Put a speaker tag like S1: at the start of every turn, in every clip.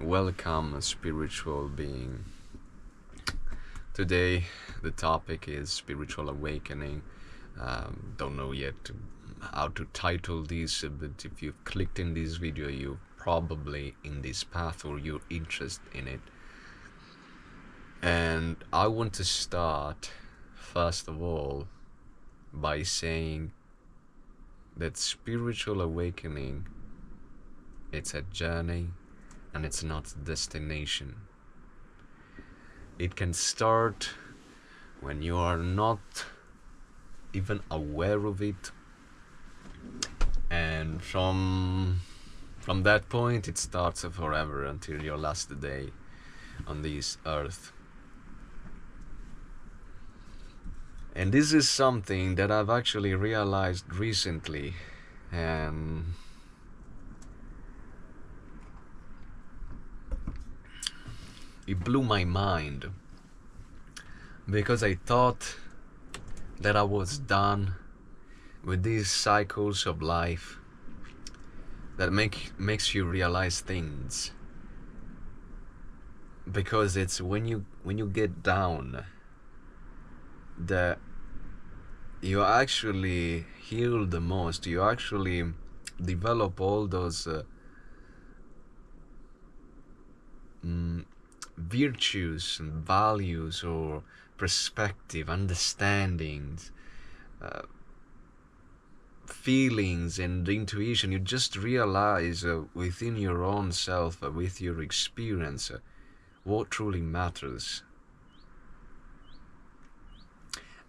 S1: Welcome, spiritual being. Today, the topic is spiritual awakening. Don't know yet how to title this, but if you've clicked in this video, you're probably in this path or you're interested in it. And I want to start, first of all, by saying that spiritual awakening, it's a journey and it's not a destination. It can start when you are not even aware of it, and from that point it starts forever until your last day on this earth. And this is something that I've actually realized recently, and it blew my mind, because I thought that I was done with these cycles of life that makes you realize things, because it's when you get down that you actually heal the most. You actually develop all those virtues and values or perspective, understandings, feelings and intuition. You just realize within your own self, with your experience, what truly matters.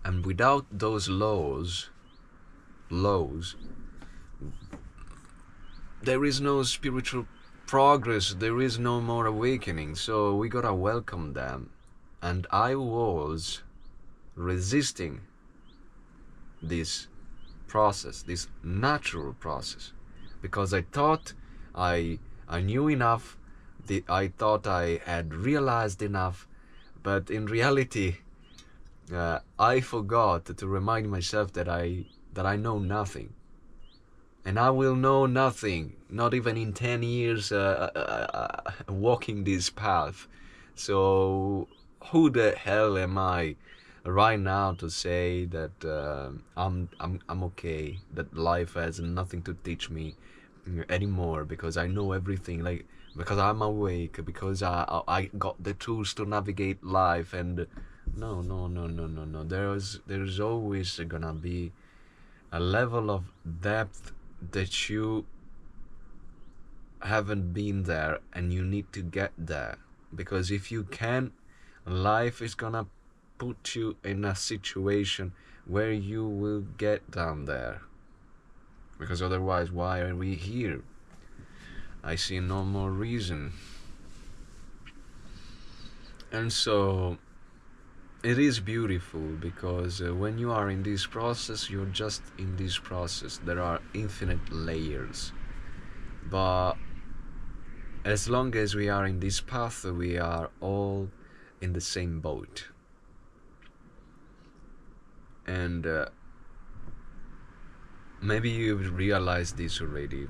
S1: And without those laws, there is no spiritual progress, there is no more awakening. So we gotta welcome them. And I was resisting this process, this natural process, because I thought I knew enough, I thought I had realized enough, but in reality I forgot to remind myself that I know nothing, and I will know nothing, not even in 10 years walking this path. So who the hell am I right now to say that I'm okay, that life has nothing to teach me anymore, because I know everything, like, because I'm awake, because I got the tools to navigate life. And no. There's always gonna be a level of depth that you haven't been there, and you need to get there, because if you can, life is gonna put you in a situation where you will get down there, because otherwise why are we here? I see no more reason. And so it is beautiful, because when you are in this process, you're just in this process. There are infinite layers, but as long as we are in this path, we are all in the same boat. And maybe you've realized this already.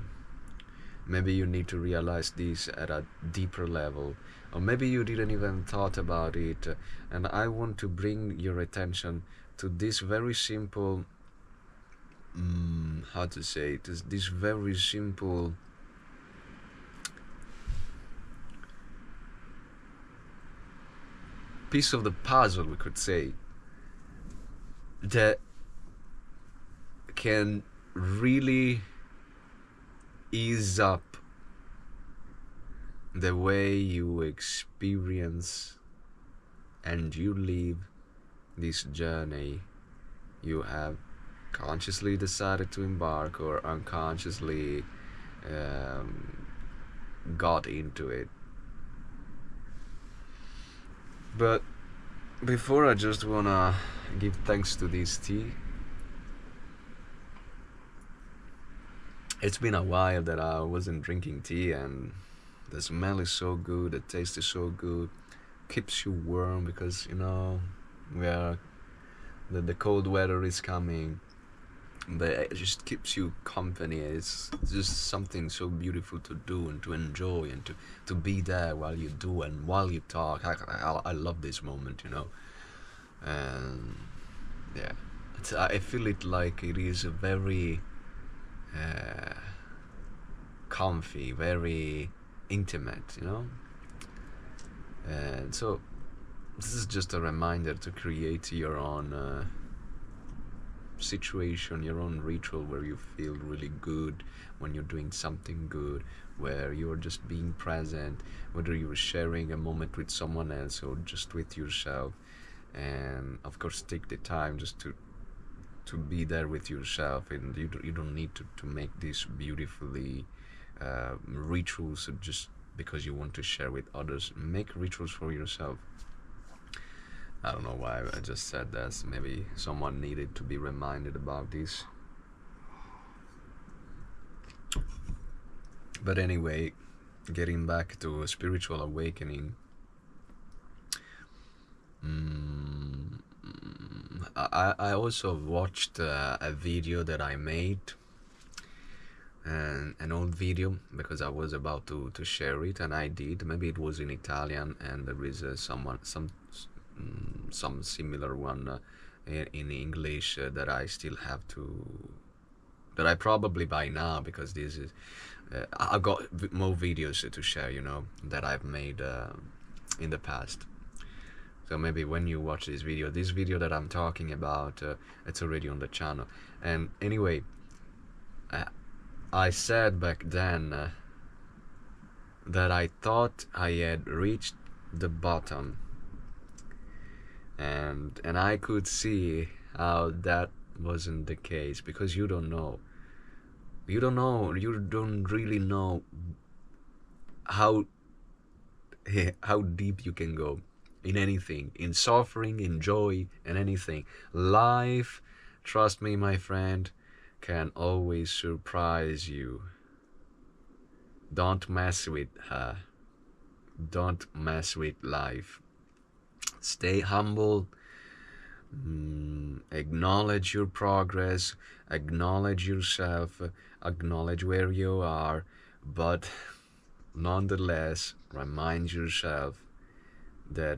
S1: Maybe you need to realize this at a deeper level, or maybe you didn't even thought about it. And I want to bring your attention to this very simple, how to say it, this very simple piece of the puzzle, we could say, that can really ease up the way you experience and you live this journey you have consciously decided to embark, or unconsciously got into it. But before, I just wanna give thanks to this tea. It's been a while that I wasn't drinking tea, and the smell is so good, the taste is so good, keeps you warm, because we are the cold weather is coming, but it just keeps you company. It's just something so beautiful to do and to enjoy and to be there while you do and while you talk. I love this moment, you know. And yeah, I feel it like it is a very uh, comfy, very intimate, you know. And so this is just a reminder to create your own situation, your own ritual where you feel really good when you're doing something good, where you're just being present, whether you're sharing a moment with someone else or just with yourself. And of course, take the time just to be there with yourself, and you don't need to make these beautifully rituals just because you want to share with others. Make rituals for yourself. I don't know why I just said that. Maybe someone needed to be reminded about this. But anyway, getting back to spiritual awakening, I also watched a video that I made, and an old video, because I was about to share it, and I did. Maybe it was in Italian, and there is some similar one in English that I still have to, that I probably by now, because this is I've got more videos to share, you know, that I've made in the past. So maybe when you watch this video that I'm talking about, it's already on the channel. And anyway, I said back then that I thought I had reached the bottom, and I could see how that wasn't the case, because you don't know, you don't really know how how deep you can go in anything, in suffering, in joy, and anything. Life, trust me, my friend, can always surprise you. Don't mess with her. Don't mess with life. Stay humble. Acknowledge your progress. Acknowledge yourself. Acknowledge where you are. But nonetheless, remind yourself that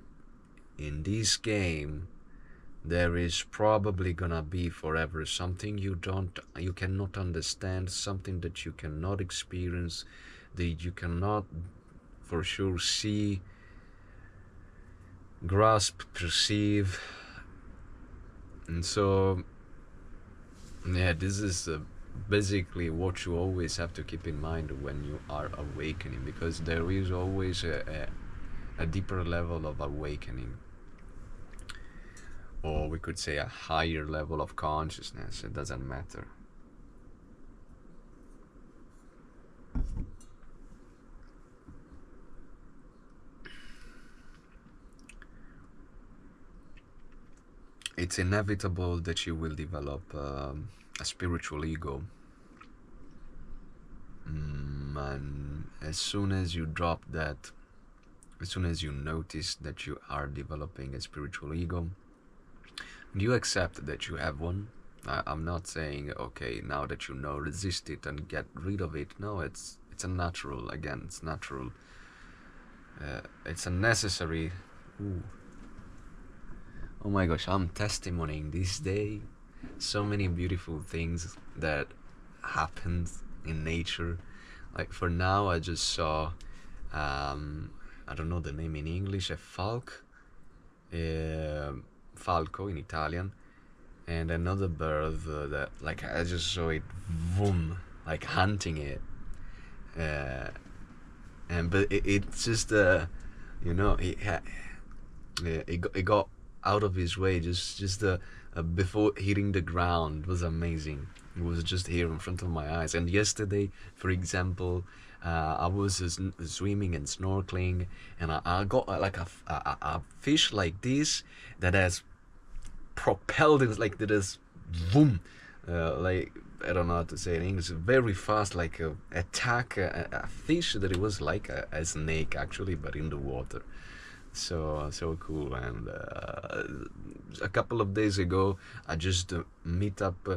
S1: in this game there is probably gonna be forever something you cannot understand, something that you cannot experience, that you cannot for sure see, grasp, perceive. And so yeah, this is basically what you always have to keep in mind when you are awakening, because there is always a deeper level of awakening, or we could say a higher level of consciousness. It doesn't matter. It's inevitable that you will develop a spiritual ego, and as soon as you drop that, as soon as you notice that you are developing a spiritual ego, you accept that you have one. I'm not saying, okay, now that you know, resist it and get rid of it. No, it's a natural. Again, it's natural. It's a necessary. Ooh. Oh my gosh, I'm testimonying this day so many beautiful things that happened in nature. Like for now, I just saw, I don't know the name in English, a falco in Italian, and another bird that, like, I just saw it, boom, like hunting it, and but it's just you know, it got out of his way just before hitting the ground. It was amazing. It was just here in front of my eyes. And yesterday, for example, I was swimming and snorkeling, and I got like a fish like this that has propelled it, like that is boom, like, I don't know how to say it in English, very fast, like attack a fish that it was like a snake actually, but in the water. So cool. And a couple of days ago, I just meet up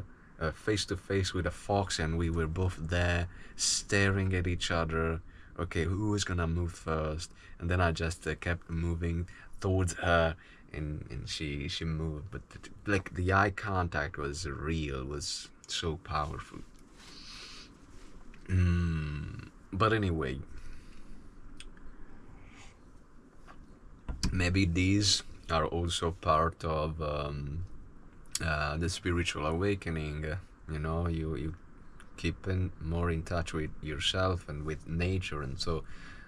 S1: face to face with a fox, and we were both there staring at each other. Okay, who was gonna move first? And then I just kept moving towards her, and she moved. But like the eye contact was real, was so powerful. But anyway, maybe these are also part of the spiritual awakening. You keep more in touch with yourself and with nature, and so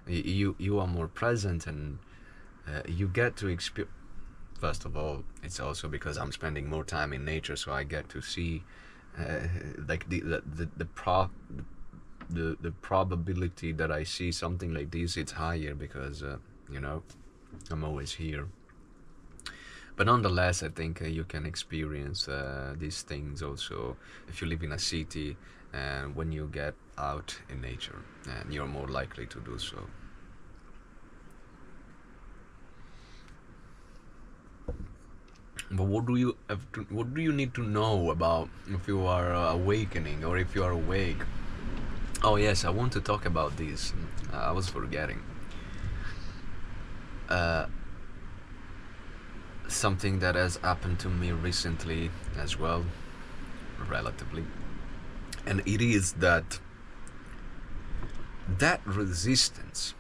S1: you are more present, and you get to experience. First of all, it's also because I'm spending more time in nature, so I get to see like the probability that I see something like this, it's higher because I'm always here. But nonetheless, I think you can experience these things also if you live in a city, and when you get out in nature, and you're more likely to do so. But what do you need to know about if you are awakening or if you are awake? Oh yes, I want to talk about this. I was forgetting. Something that has happened to me recently as well, relatively, and it is that resistance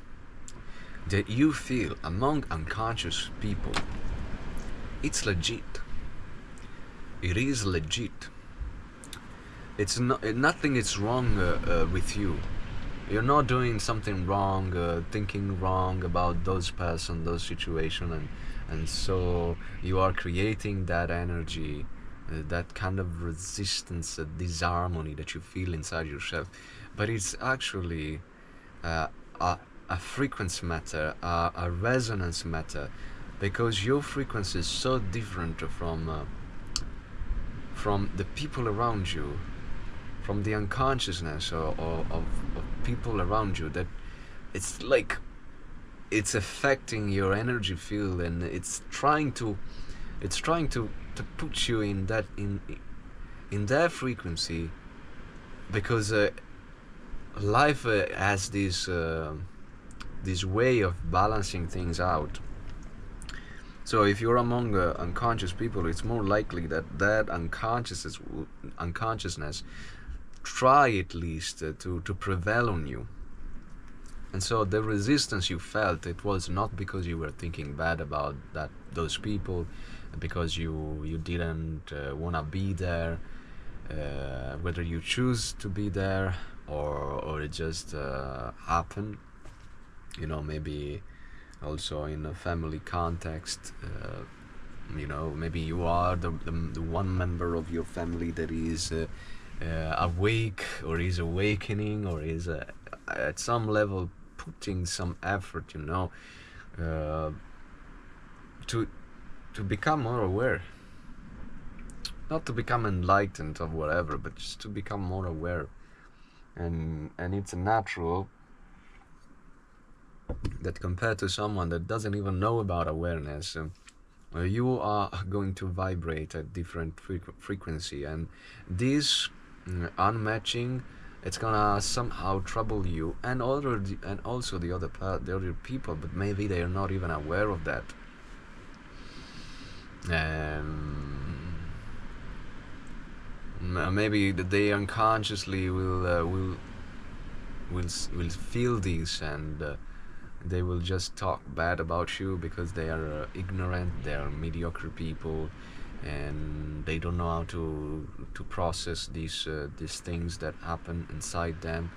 S1: that you feel among unconscious people, it's legit. It is legit. It's not, nothing is wrong with you. You're not doing something wrong, thinking wrong about those person, those situation, and so you are creating that energy, that kind of resistance, disharmony that you feel inside yourself. But it's actually a frequency matter, a resonance matter, because your frequency is so different from the people around you, from the unconsciousness of people around you, that it's like it's affecting your energy field, and it's trying to put you in that frequency, because life has this way of balancing things out. So if you're among unconscious people, it's more likely that unconsciousness try at least to prevail on you. And so the resistance you felt, it was not because you were thinking bad about those people, because you didn't want to be there, whether you choose to be there or it just happened. Maybe also in a family context, maybe you are the one member of your family that is awake, or is awakening, or is at some level putting some effort, to become more aware, not to become enlightened or whatever, but just to become more aware. And it's natural that compared to someone that doesn't even know about awareness, you are going to vibrate at different frequency, and this unmatching, it's gonna somehow trouble you, and also the other people, but maybe they are not even aware of that. Maybe they unconsciously will feel this, and they will just talk bad about you because they are ignorant, they are mediocre people, and they don't know how to process these things that happen inside them,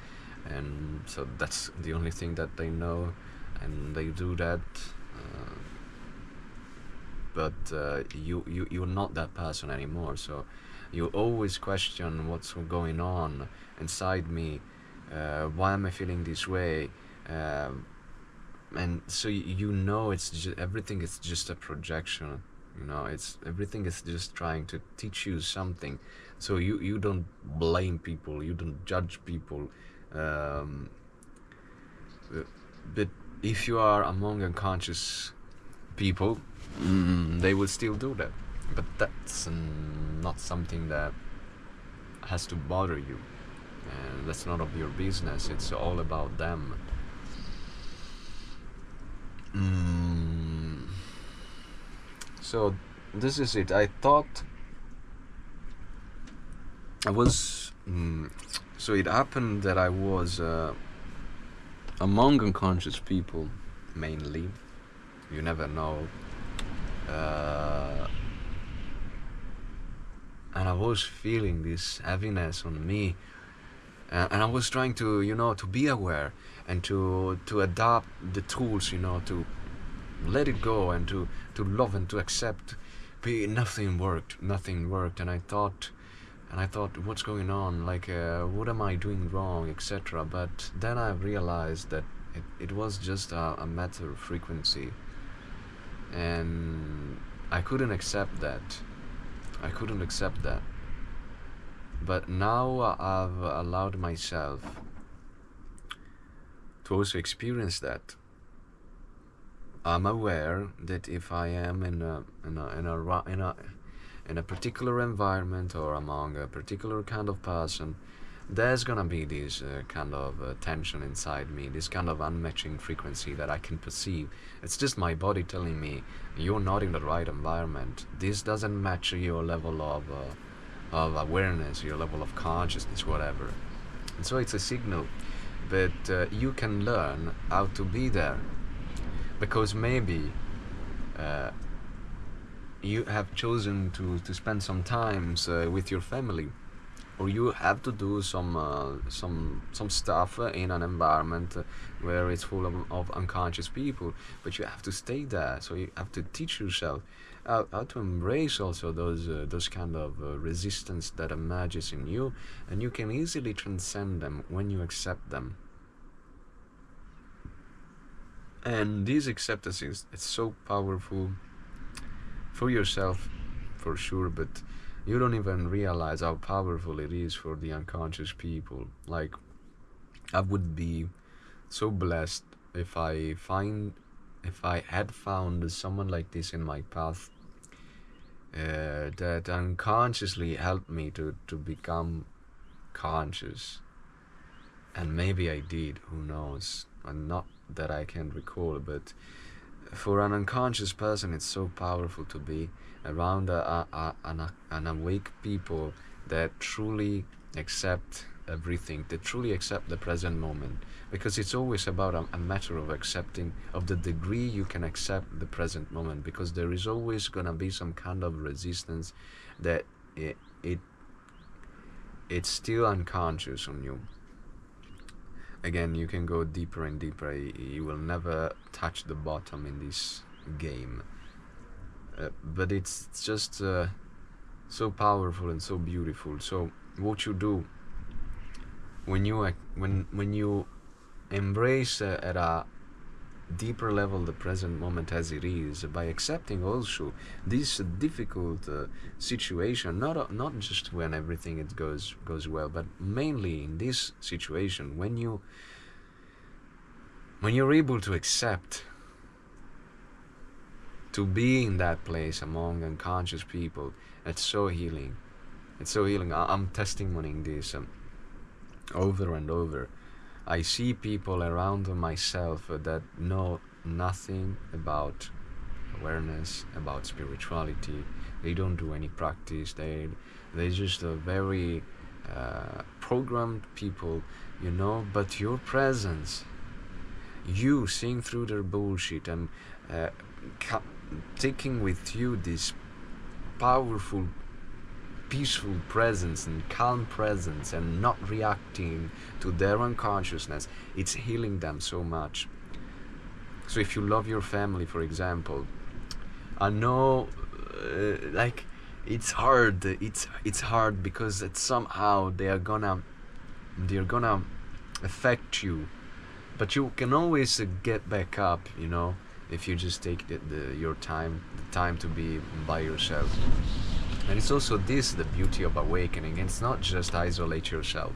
S1: and so that's the only thing that they know, and they do that. But you're not that person anymore, so you always question what's going on inside me, why am I feeling this way, and so it's just, everything is just a projection. It's everything is just trying to teach you something, so you don't blame people, you don't judge people, but if you are among unconscious people, they will still do that. But that's not something that has to bother you, and that's none of your business. It's all about them. mm. So this is it. I thought I was so it happened that I was among unconscious people, mainly. You never know. uh, and I was feeling this heaviness on me, and I was trying to, to be aware, and to adapt the tools, to let it go, and to love and to accept. But nothing worked, and I thought, what's going on? Like, what am I doing wrong, etc. But then I realized that it was just a matter of frequency, and I couldn't accept that. I couldn't accept that. But now I've allowed myself to also experience that. I'm aware that if I am in a particular environment, or among a particular kind of person, there's gonna be this kind of tension inside me, this kind of unmatching frequency that I can perceive. It's just my body telling me, you're not in the right environment. This doesn't match your level of awareness, your level of consciousness, whatever. And so it's a signal. But you can learn how to be there, because maybe uh, you have chosen to spend some time with your family, or you have to do some stuff in an environment where it's full of unconscious people, but you have to stay there. So you have to teach yourself how to embrace also those kind of resistance that emerges in you, and you can easily transcend them when you accept them. And this acceptance is, it's so powerful for yourself, for sure, but you don't even realize how powerful it is for the unconscious people. Like, I would be so blessed if I had found someone like this in my path, that unconsciously helped me to become conscious. And maybe I did, who knows? And not that I can recall, but for an unconscious person, it's so powerful to be around an awake people that truly accept everything, that truly accept the present moment, because it's always about a matter of accepting, of the degree you can accept the present moment, because there is always gonna be some kind of resistance that it's still unconscious on you. Again, you can go deeper and deeper. You will never touch the bottom in this game. But it's just so powerful and so beautiful. So what you do when you embrace at a deeper level the present moment as it is, by accepting also this difficult situation, not just when everything it goes well, but mainly in this situation, when you're able to accept, to be in that place among unconscious people. It's so healing. It's so healing. I'm testimonying this over and over. I see people around myself that know nothing about awareness, about spirituality. They don't do any practice. They just very programmed people, but your presence, you seeing through their bullshit, and taking with you this powerful, peaceful presence and calm presence, and not reacting to their unconsciousness, it's healing them so much. So if you love your family, for example, I know like it's hard, it's hard, because it's somehow they're gonna affect you, but you can always get back up, if you just take your time, the time to be by yourself. And it's also this, the beauty of awakening. It's not just isolate yourself,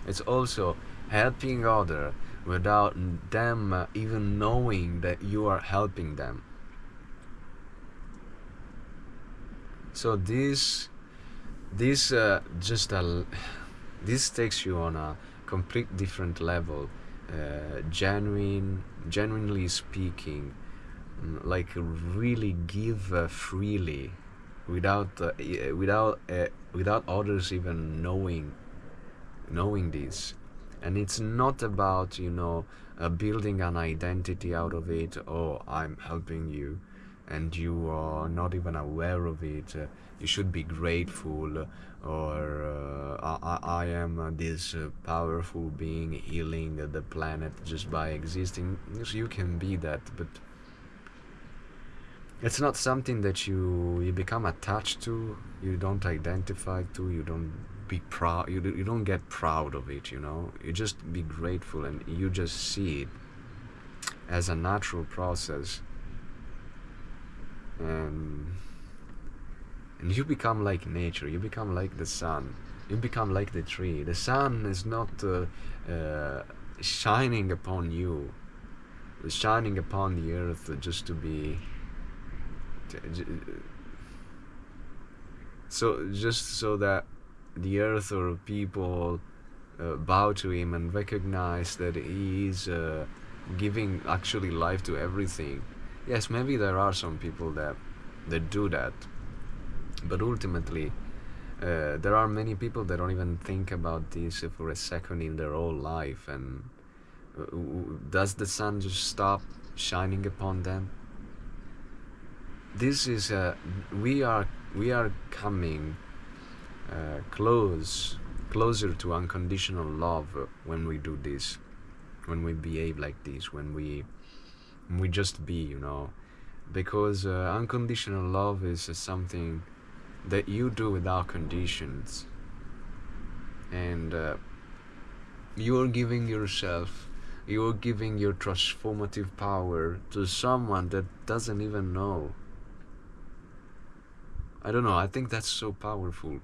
S1: it's also helping other without them even knowing that you are helping them. So this just This takes you on a complete different level, genuinely speaking, like really give freely, without others even knowing this. And it's not about, building an identity out of it. Oh, I'm helping you, and you are not even aware of it. You should be grateful, or I am this powerful being healing the planet just by existing. Yes, you can be that, but it's not something that you become attached to. You don't identify to. You don't be proud. You don't get proud of it. You just be grateful, and you just see it as a natural process, and you become like nature. You become like the sun. You become like the tree. The sun is not shining upon you. It's shining upon the earth just to be. So just so that the earth or people bow to him and recognize that he is giving actually life to everything. Yes, maybe there are some people that do that, but ultimately there are many people that don't even think about this for a second in their whole life. And does the sun just stop shining upon them? This is we are coming closer to unconditional love when we do this, when we behave like this, when we just be, because unconditional love is something that you do without conditions, and you're giving yourself, you're giving your transformative power to someone that doesn't even know. I don't know, I think that's so powerful.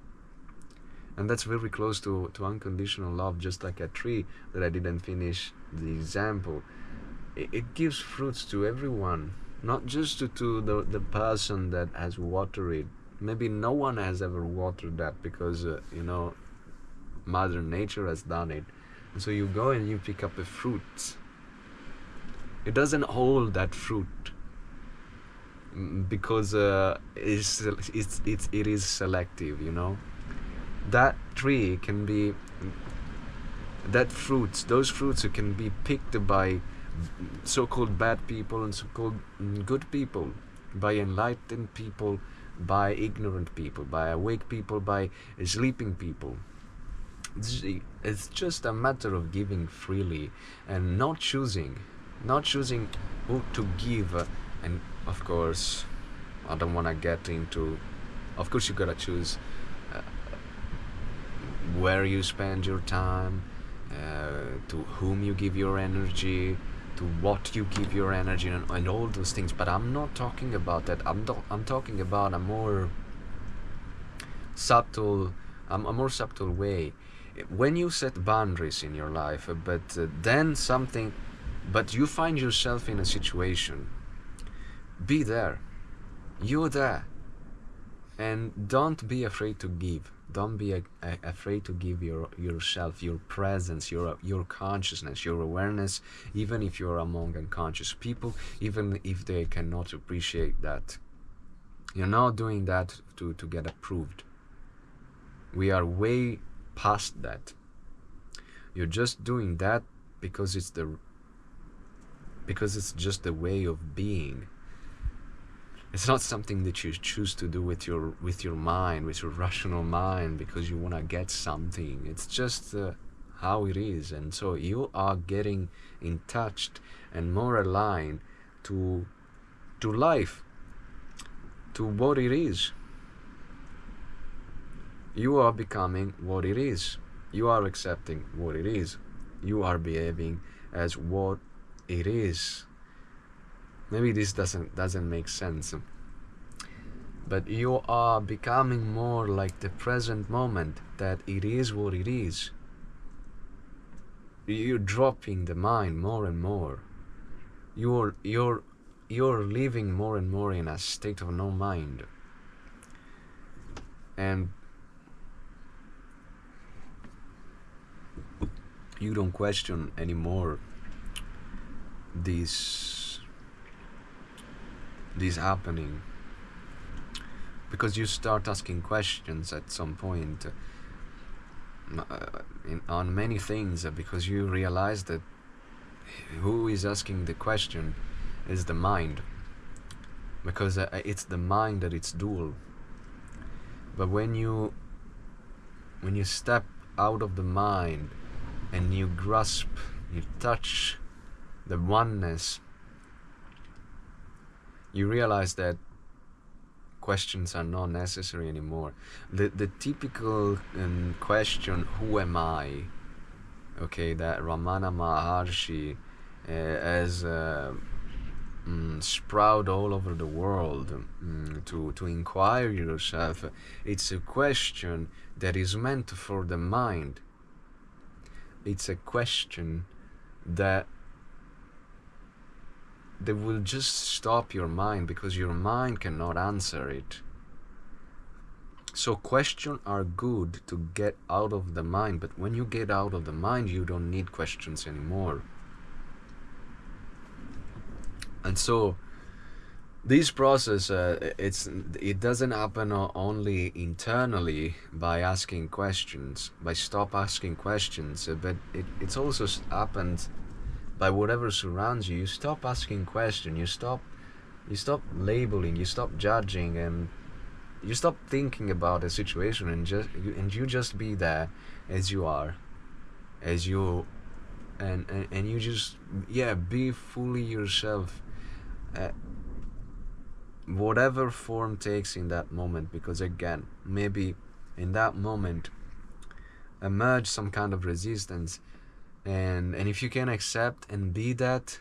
S1: And that's very close to unconditional love, just like a tree that I didn't finish the example. It gives fruits to everyone, not just to the person that has watered it. Maybe no one has ever watered that because, Mother Nature has done it. And so you go and you pick up a fruit. It doesn't hold that fruit because it is selective, That tree can be, those fruits can be picked by so-called bad people and so-called good people, by enlightened people, by ignorant people, by awake people, by sleeping people. It's just a matter of giving freely and not choosing who to give. And of course, I don't want to get into, of course you gotta choose where you spend your time, to whom you give your energy, to what you give your energy, and all those things. But I'm not talking about that. I'm talking about a more subtle way. When you set boundaries in your life, but you find yourself in a situation, be there. You're there. And don't be afraid to give. Don't be afraid to give yourself, your presence, your consciousness, your awareness, even if you're among unconscious people, even if they cannot appreciate that. You're not doing that to get approved. We are way past that. You're just doing that because it's just the way of being. It's not something that you choose to do with your mind, with your rational mind, because you want to get something. It's just how it is. And so you are getting in touch and more aligned to life, to what it is. You are becoming what it is. You are accepting what it is. You are behaving as what it is. Maybe this doesn't make sense, but you are becoming more like the present moment, that it is what it is. You're dropping the mind more and more. You're living more and more in a state of no mind. And you don't question anymore this happening, because you start asking questions at some point, on many things, because you realize that who is asking the question is the mind, because it's the mind that it's dual. But when you step out of the mind and you grasp, you touch the oneness, you realize that questions are not necessary anymore. The typical question, who am I, okay, that Ramana Maharshi has sprout all over the world, to inquire yourself. It's a question that is meant for the mind. It's a question that will just stop your mind, because your mind cannot answer it. So questions are good to get out of the mind, but when you get out of the mind, you don't need questions anymore. And so this process, it doesn't happen only internally by asking questions, by stop asking questions, but it's also happened by whatever surrounds you. You stop asking questions, you stop labeling, you stop judging, and you stop thinking about a situation, and you just be there as you are, as you, and you just, yeah, be fully yourself, whatever form takes in that moment. Because again, maybe in that moment emerge some kind of resistance, and if you can accept and be that,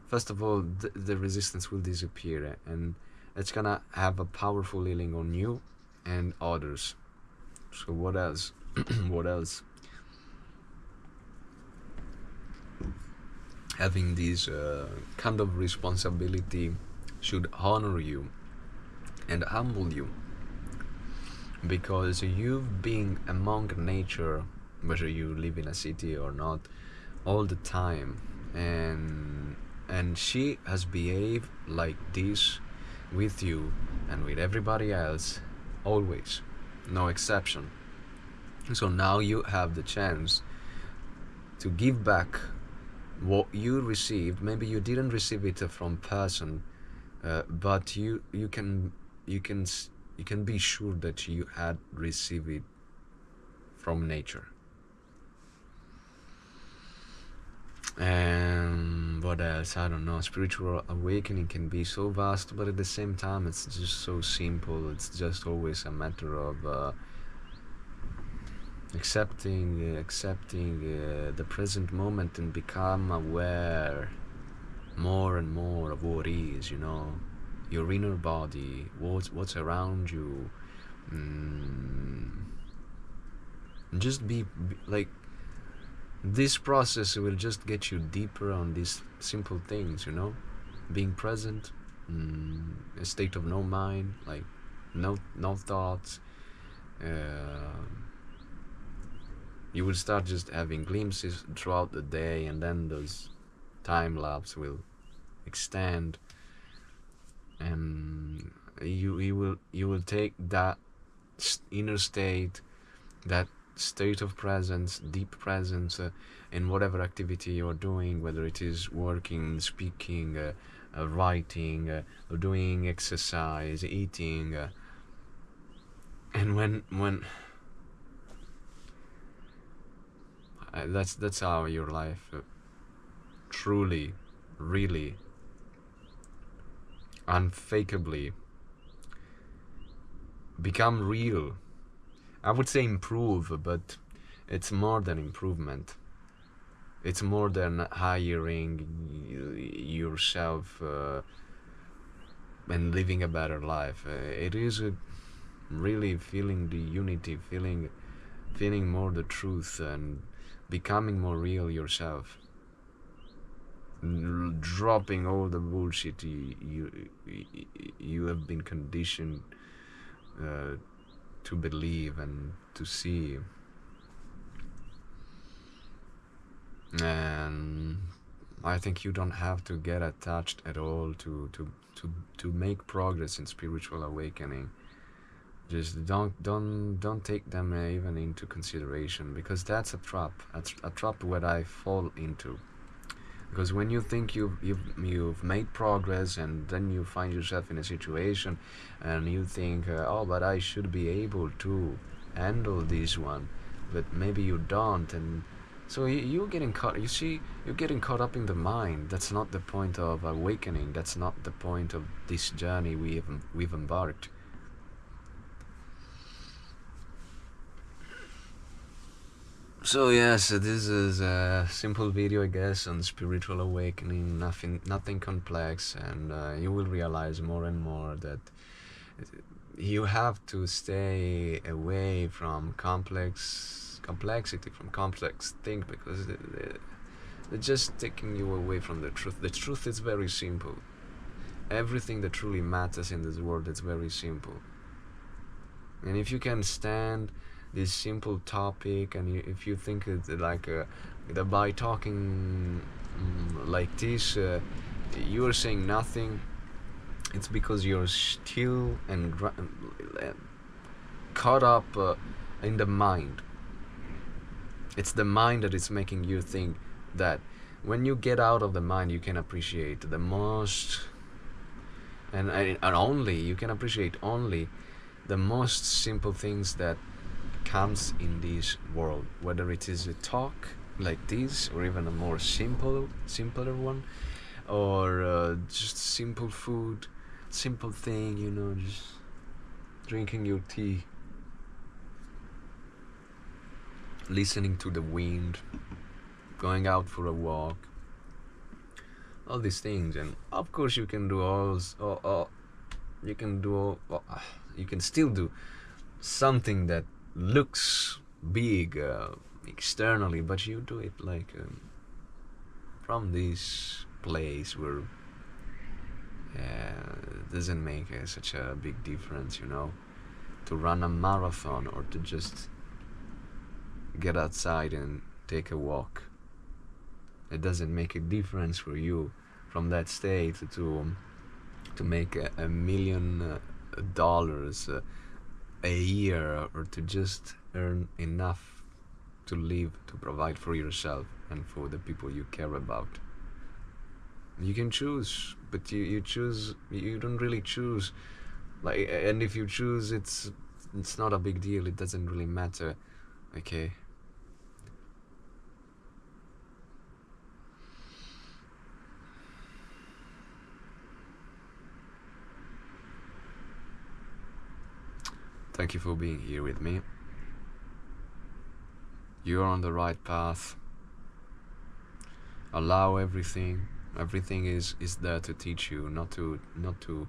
S1: first of all, the resistance will disappear, and it's gonna have a powerful healing on you and others. So what else? What else? Having this kind of responsibility should honor you and humble you, because you've been among nature, whether you live in a city or not, all the time, and she has behaved like this with you and with everybody else, always, no exception. So now you have the chance to give back what you received. Maybe you didn't receive it from person, but you can be sure that you had received it from nature. And what else? I don't know. Spiritual awakening can be so vast, but at the same time, it's just so simple. It's just always a matter of accepting the present moment, and become aware more and more of what is, your inner body, what's around you. Just be like, this process will just get you deeper on these simple things, being present, a state of no mind, like no thoughts. You will start just having glimpses throughout the day, and then those time lapse will extend, and you will take that inner state, that state of presence, deep presence, in whatever activity you're doing, whether it is working, speaking, writing, or doing exercise, eating, and when that's how your life truly, really, unfakeably become real. I would say improve, but it's more than improvement. It's more than hiring yourself and living a better life. It is really feeling the unity, feeling more the truth, and becoming more real yourself. Dropping all the bullshit you have been conditioned to believe and to see. And I think you don't have to get attached at all to make progress in spiritual awakening. Just don't take them even into consideration, because that's a trap. A trap where I fall into. Because when you think you've made progress, and then you find yourself in a situation, and you think, oh, but I should be able to handle this one, but maybe you don't, and so you're getting caught. You see, you're getting caught up in the mind. That's not the point of awakening. That's not the point of this journey we've embarked. So yes, this is a simple video, I guess, on spiritual awakening. Nothing complex, and you will realize more and more that you have to stay away from complexity, from complex things, because they're just taking you away from the truth. The truth is very simple. Everything that truly matters in this world is very simple. And if you can stand this simple topic, and if you think it's like that by talking like this, you are saying nothing, it's because you're still and caught up in the mind. It's the mind that is making you think that. When you get out of the mind, you can appreciate the most, and only you can appreciate only the most simple things that comes in this world, whether it is a talk like this, or even a more simpler one, or just simple food, simple thing, just drinking your tea, listening to the wind, going out for a walk, all these things. And of course you can do you can still do something that looks big externally, but you do it like from this place where it doesn't make such a big difference, to run a marathon or to just get outside and take a walk. It doesn't make a difference for you from that state to make $1 million a year, or to just earn enough to live, to provide for yourself and for the people you care about. You can choose, but you don't really choose. And if you choose, it's not a big deal. It doesn't really matter. Okay. Thank you for being here with me. You're on the right path. Allow everything. Everything is there to teach you, not to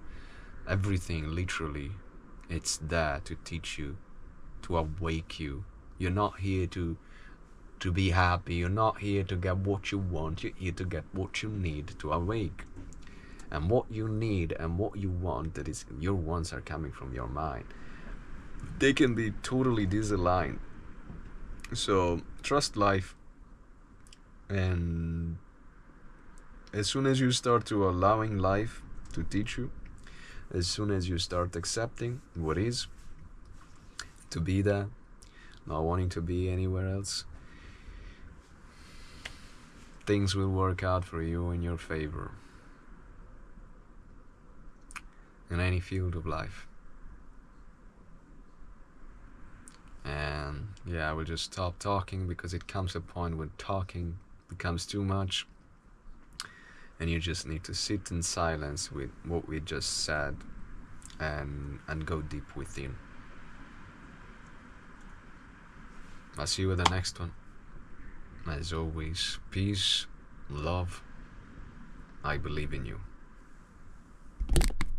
S1: everything literally. It's there to teach you, to awake you. You're not here to be happy. You're not here to get what you want. You're here to get what you need to awake. And what you need and what you want, that is, your wants are coming from your mind. They can be totally disaligned. So trust life, and as soon as you start to allowing life to teach you, as soon as you start accepting what is, to be there, not wanting to be anywhere else, things will work out for you in your favor in any field of life. And yeah, I will just stop talking, because it comes a point when talking becomes too much, and you just need to sit in silence with what we just said, and go deep within. I'll see you with the next one. As always, peace, love. I believe in you.